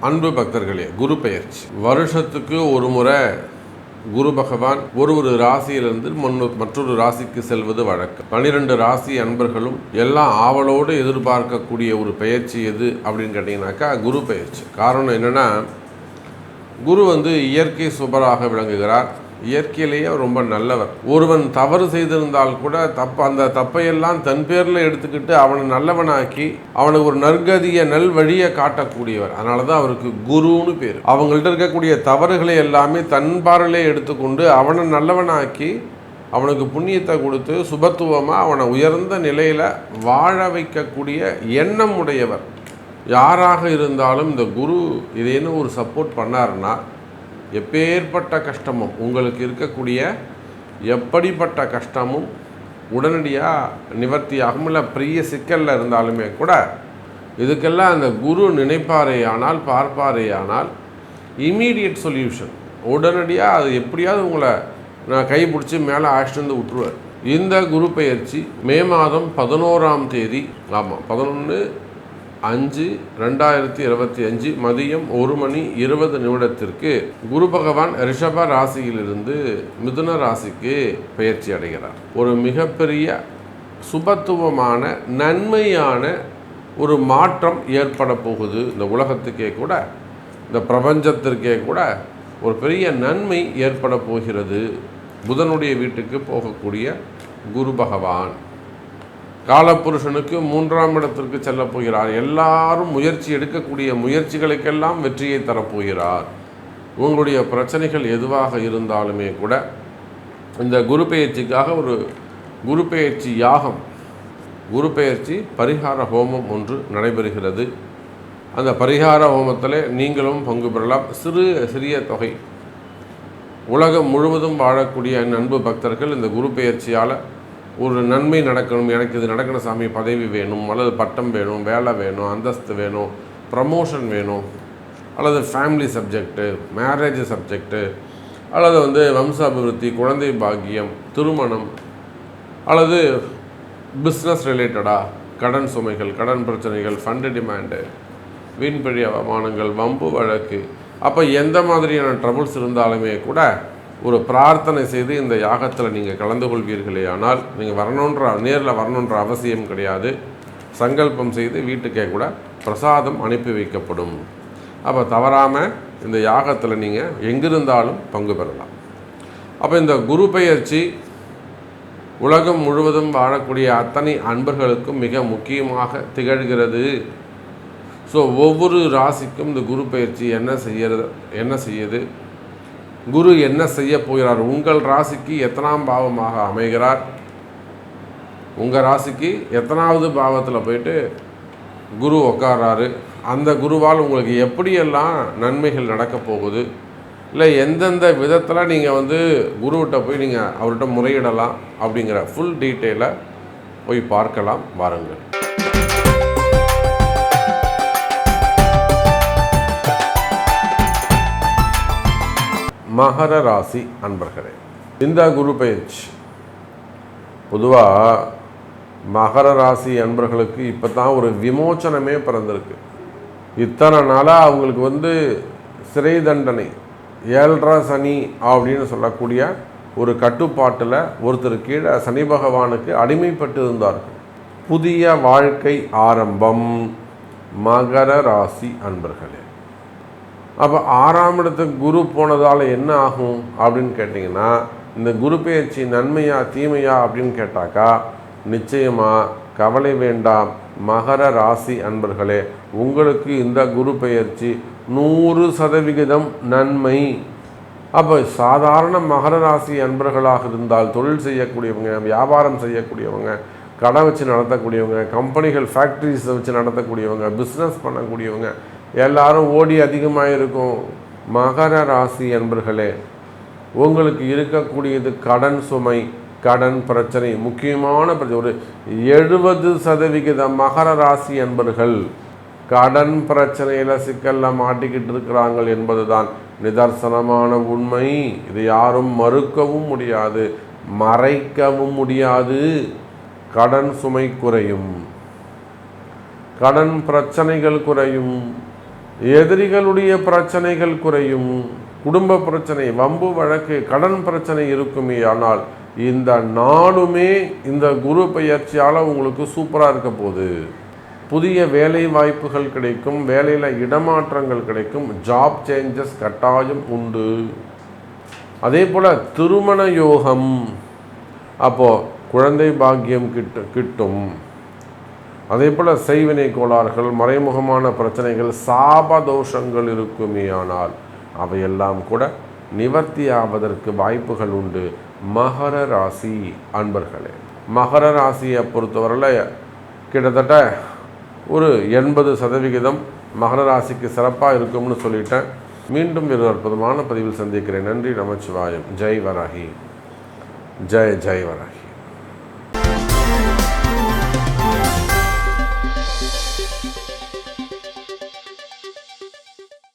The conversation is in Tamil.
அன்பு பக்தர்களே, குரு பெயர்ச்சி வருஷத்துக்கு ஒரு முறை குரு பகவான் ஒரு ராசியிலிருந்து மற்றொரு ராசிக்கு செல்வது வழக்கம். 12 ராசி அன்பர்களும் எல்லாம் ஆவலோடு எதிர்பார்க்கக்கூடிய ஒரு பெயர்ச்சி எது அப்படின்னு கேட்டிங்கனாக்கா குரு பெயர்ச்சி. காரணம் என்னென்னா, குரு இயற்கை சுபராக விளங்குகிறார். இயற்கையிலேயே ரொம்ப நல்லவர். ஒருவன் தவறு செய்திருந்தால் கூட அந்த தப்பையெல்லாம் தன் பேரில் எடுத்துக்கிட்டு அவனை நல்லவனாக்கி அவனுக்கு ஒரு நற்கதியை நல்வழியை காட்டக்கூடியவர். அதனால தான் அவருக்கு குருன்னு பேர். அவங்கள்ட்ட இருக்கக்கூடிய தவறுகளை எல்லாமே தன் பார்வையிலே எடுத்துக்கொண்டு அவனை நல்லவனாக்கி அவனுக்கு புண்ணியத்தை கொடுத்து சுபத்துவமாக அவனை உயர்ந்த நிலையில் வாழ வைக்கக்கூடிய எண்ணம் உடையவர். யாராக இருந்தாலும் இந்த குரு இதேன்னு ஒரு சப்போர்ட் பண்ணாருன்னா எப்பேற்பட்ட கஷ்டமும் உங்களுக்கு இருக்கக்கூடிய எப்படிப்பட்ட கஷ்டமும் உடனடியாக நிவர்த்தியாகும். இல்லை பெரிய சிக்கலில் இருந்தாலுமே கூட இதுக்கெல்லாம் அந்த குரு நினைப்பாரேயானால் பார்ப்பாரேயானால் இமீடியட் சொல்யூஷன், உடனடியாக அது எப்படியாவது உங்களை நான் கைப்பிடிச்சி மேலே அழைச்சிட்டு விட்டுருவார். இந்த குரு பெயர்ச்சி மே மாதம் 11ஆம் தேதி, ஆமாம் 11/5/2025 மதியம் 1:20 குரு பகவான் ரிஷப ராசியிலிருந்து மிதுன ராசிக்கு பெயர்ச்சி அடைகிறார். ஒரு மிகப்பெரிய சுபத்துவமான நன்மையான ஒரு மாற்றம் ஏற்பட போகுது. இந்த உலகத்துக்கே கூட, இந்த பிரபஞ்சத்திற்கே கூட ஒரு பெரிய நன்மை ஏற்பட போகிறது. புதனுடைய வீட்டுக்கு போகக்கூடிய குரு பகவான் காலப்புருஷனுக்கு 3ஆம் இடத்திற்கு செல்ல போகிறார். எல்லாரும் முயற்சி எடுக்கக்கூடிய முயற்சிகளுக்கெல்லாம் வெற்றியை தரப்போகிறார். உங்களுடைய பிரச்சனைகள் எதுவாக இருந்தாலுமே கூட இந்த குரு பெயர்ச்சிக்காக ஒரு குரு பெயர்ச்சி யாகம், குரு பெயர்ச்சி பரிகார ஹோமம் ஒன்று நடைபெறுகிறது. அந்த பரிகார ஹோமத்தில் நீங்களும் பங்கு பெறலாம். சிறிய தொகை. உலகம் முழுவதும் வாழக்கூடிய அன்பு பக்தர்கள் இந்த குரு பெயர்ச்சியால் ஒரு நன்மை நடக்கணும், எனக்கு இது நடக்கணும் சாமி, பதவி வேணும், அல்லது பட்டம் வேணும், வேலை வேணும், அந்தஸ்து வேணும், ப்ரமோஷன் வேணும், அல்லது ஃபேமிலி சப்ஜெக்டு, மேரேஜ் சப்ஜெக்டு, அல்லது வம்ச அபிவிருத்தி, குழந்தை பாக்கியம், திருமணம், அல்லது பிஸ்னஸ் ரிலேட்டடாக கடன் சுமைகள், கடன் பிரச்சனைகள், ஃபண்டு டிமாண்டு, வீண்பழி அவமானங்கள், வம்பு வழக்கு, அப்போ எந்த மாதிரியான ட்ரபுள்ஸ் இருந்தாலுமே கூட ஒரு பிரார்த்தனை செய்து இந்த யாகத்தில் நீங்கள் கலந்து கொள்வீர்களே ஆனால் நீங்கள் நேரில் வரணுன்ற அவசியம் கிடையாது. சங்கல்பம் செய்து வீட்டுக்கே கூட பிரசாதம் அனுப்பி வைக்கப்படும். அப்போ தவறாமல் இந்த யாகத்தில் நீங்கள் எங்கிருந்தாலும் பங்கு பெறலாம். அப்போ இந்த குரு பெயர்ச்சி உலகம் முழுவதும் வாழக்கூடிய அத்தனை அன்பர்களுக்கும் மிக முக்கியமாக திகழ்கிறது. ஸோ ஒவ்வொரு ராசிக்கும் இந்த குரு பெயர்ச்சி என்ன செய்யுது, குரு என்ன செய்ய போகிறார், உங்கள் ராசிக்கு எத்தனாம் பாவமாக அமைகிறார், உங்கள் ராசிக்கு எத்தனாவது பாவத்தில் போயிட்டு குரு உட்காராரு, அந்த குருவால் உங்களுக்கு எப்படியெல்லாம் நன்மைகள் நடக்க போகுது, இல்லை எந்தெந்த விதத்தில் நீங்கள் குருவிட்ட போய் நீங்கள் அவர்கிட்ட முறையிடலாம் அப்படிங்கிற ஃபுல் டீட்டெயிலை போய் பார்க்கலாம். வாருங்கள். மகர ராசி அன்பர்களே, இந்த குரு பெயர்ச்சி பொதுவாக மகர ராசி அன்பர்களுக்கு இப்போ தான் ஒரு விமோச்சனமே பிறந்திருக்கு. இத்தனை நாளாக அவங்களுக்கு சிறை தண்டனை, 7.5 சனி அப்படின்னு சொல்லக்கூடிய ஒரு கட்டுப்பாட்டில் ஒருத்தர் கீழே சனி பகவானுக்கு அடிமைப்பட்டு இருந்தார்கள். புதிய வாழ்க்கை ஆரம்பம் மகர ராசி அன்பர்களே. அப்போ 6ஆம் இடத்துக்கு குரு போனதால் என்ன ஆகும் அப்படின்னு கேட்டிங்கன்னா, இந்த குரு பெயர்ச்சி நன்மையா தீமையா அப்படின்னு கேட்டாக்கா நிச்சயமாக கவலை வேண்டாம் மகர ராசி அன்பர்களே. உங்களுக்கு இந்த குரு பெயர்ச்சி 100% நன்மை. அப்போ சாதாரண மகர ராசி அன்பர்களாக இருந்தால் தொழில் செய்யக்கூடியவங்க, வியாபாரம் செய்யக்கூடியவங்க, கடை வச்சு நடத்தக்கூடியவங்க, கம்பெனிகள் ஃபேக்ட்ரிஸை வச்சு நடத்தக்கூடியவங்க, பிஸ்னஸ் பண்ணக்கூடியவங்க எல்லாரும் ஓடி அதிகமாக இருக்கும். மகர ராசி அன்பர்களே, உங்களுக்கு இருக்கக்கூடியது கடன் சுமை, கடன் பிரச்சனை, முக்கியமான பிரச்சனை. ஒரு 70% மகர ராசி அன்பர்கள் கடன் பிரச்சனையில் சிக்கலில் மாட்டிக்கிட்டு இருக்கிறாங்க என்பது தான் நிதர்சனமான உண்மை. இது யாரும் மறுக்கவும் முடியாது, மறைக்கவும் முடியாது. கடன் சுமை குறையும், கடன் பிரச்சனைகள் குறையும். எதிரிகளுடைய பிரச்சனைகள் குறையும். குடும்ப பிரச்சனை, வம்பு வழக்கு, கடன் பிரச்சனை இருக்குமே, ஆனால் இந்த நாளுமே இந்த குரு பெயர்ச்சியால் உங்களுக்கு சூப்பராக இருக்க போகுது. புதிய வேலை வாய்ப்புகள் கிடைக்கும், வேலையில் இடமாற்றங்கள் கிடைக்கும், ஜாப் சேஞ்சஸ் கட்டாயம் உண்டு. அதே போல் திருமண யோகம், அப்போது குழந்தை பாக்கியம் கிட்டும். அதே போல் செய்வினை கோளாறுகள், மறைமுகமான பிரச்சனைகள், சாபதோஷங்கள் இருக்குமே, ஆனால் அவையெல்லாம் கூட நிவர்த்தி ஆவதற்கு வாய்ப்புகள் உண்டு. மகர ராசி அன்பர்களே, மகர ராசியை பொறுத்தவரையில் கிட்டத்தட்ட ஒரு 80% மகர ராசிக்கு சிறப்பாக இருக்கும்னு சொல்லிட்டேன். மீண்டும் ஒரு அற்புதமான பதிவில் சந்திக்கிறேன். நன்றி, நமச்சிவாயம். ஜெய் வராகி, ஜெய் ஜெய் வராகி.